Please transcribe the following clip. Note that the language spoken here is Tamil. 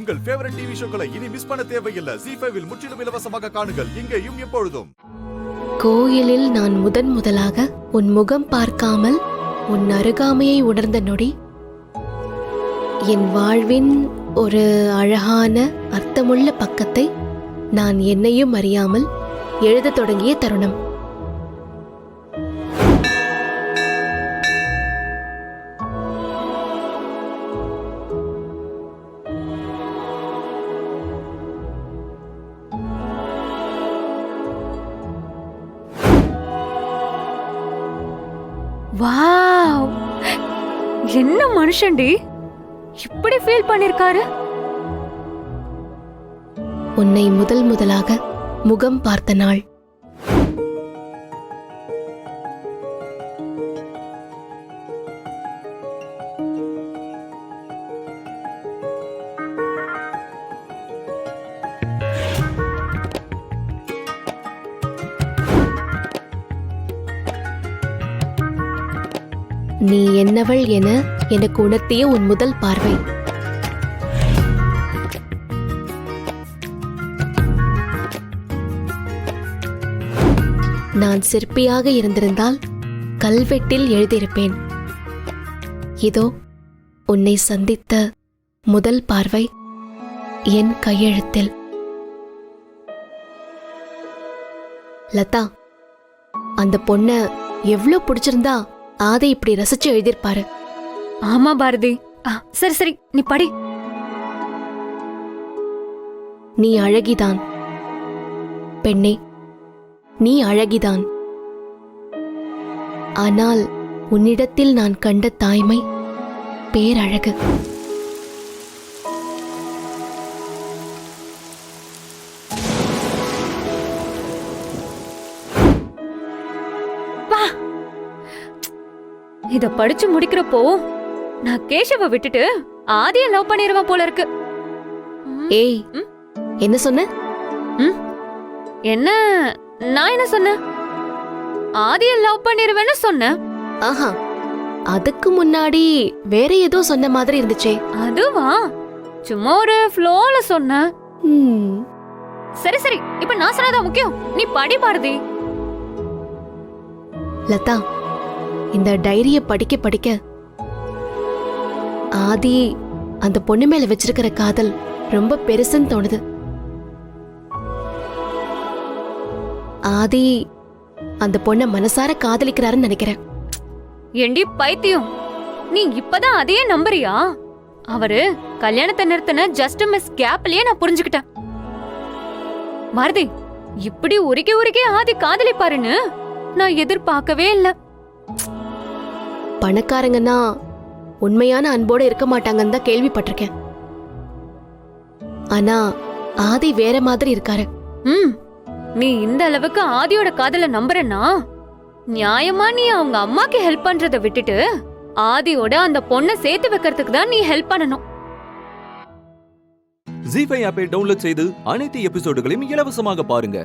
உங்கள் ஃபேவரட் டிவி ஷோக்களை இனி மிஸ் பண்ண தேவையில்லை. ZEE5 இல் முற்றிலும் இலவசமாக காணுங்கள். இங்கேயும் எப்பொழுதும். கோயிலில் நான் முதலாக உன் முகம் பார்க்காமல் உன் அருகாமையை உணர்ந்த நொடி என் வாழ்வின் ஒரு அழகான அர்த்தமுள்ள பக்கத்தை நான் என்னையும் அறியாமல் எழுதத் தொடங்கிய தருணம். வாவ், என்ன மனுஷன்டி இப்படி ஃபீல் பண்ணிருக்காரு. உன்னை முதலாக முகம் பார்த்த நாள். நீ என்னவள் என எனக்கு உணர்த்திய உன் முதல் பார்வை. நான் சிற்பியாக இருந்திருந்தால் கல்வெட்டில் எழுதியிருப்பேன். இதோ உன்னை சந்தித்த முதல் பார்வை என் கையெழுத்தில். லதா, அந்த பொண்ண எவ்வளவு பிடிச்சிருந்தா ஆதி இப்படி ரசிச்சு எழுதியிருப்பாரு. ஆமா பாரதி. சரி சரி, நீ படி. நீ அழகிதான் பெண்ணே, நீ அழகிதான். ஆனால் உன்னிடத்தில் நான் கண்ட தாய்மை பேரழகு. இத படிச்சு முடிக்கிறப்போ நான் கேஷவ விட்டுட்டு ஆதிய லவ் பண்ணிருவேன் போல இருக்கு. ஏய், என்ன சொன்ன? என்ன? நான் என்ன சொன்னேன்? ஆதிய லவ் பண்ணிருவேன்னு சொன்னேன். ஆஹா, அதுக்கு முன்னாடி வேற ஏதோ சொன்ன மாதிரி இருந்துச்சே. அதுவா? சும்மா ஒரு ஃப்ளோல சொன்னேன். சரி சரி, இப்ப நான் சொன்னதா முக்கியம். நீ படி பாரதி. லதா, இந்த டைரிய படிக்க படிக்க ஆதி அந்த பொண்ணு மேல வச்சிருக்கிற காதல் ரொம்ப பெருசுன்னு தோணுது. ஆதி அந்த பொண்ண மனசார காதலிக்கிறாருன்னு நினைக்கிறேன். ஏண்டி பைத்தியம், நீ இப்பதான் அதையே நம்புறியா? அவரு கல்யாணத்தை நிறுத்தின ஜஸ்ட் மிஸ் கேப்லயே நான் புரிஞ்சுக்கிட்டேன். பாரதி, இப்படி உருக்கி உருக்கி ஆதி காதலிப்பாருன்னு நான் எதிர்பார்க்கவே இல்ல. பணக்காரங்கன்னா உண்மையான அன்போட இருக்க மாட்டாங்கன்னு தான் கேள்விப்பட்டிருக்கேன். ஆனா ஆதி வேற மாதிரி இருக்காரு. நீ இந்த அளவுக்கு ஆதியோட காதல நம்புறன்னா நியாயமா நீ அவங்க அம்மாக்கு ஹெல்ப் பண்றதை விட்டுட்டு ஆதியோட அந்த பொண்ணை சேர்த்து வைக்கிறதுக்கு தான் நீ ஹெல்ப் பண்ணணும். ZEE5 ஆப்பை டவுன்லோட் செய்து அனைத்து எபிசோடுகளையும் இலவசமாக பாருங்க.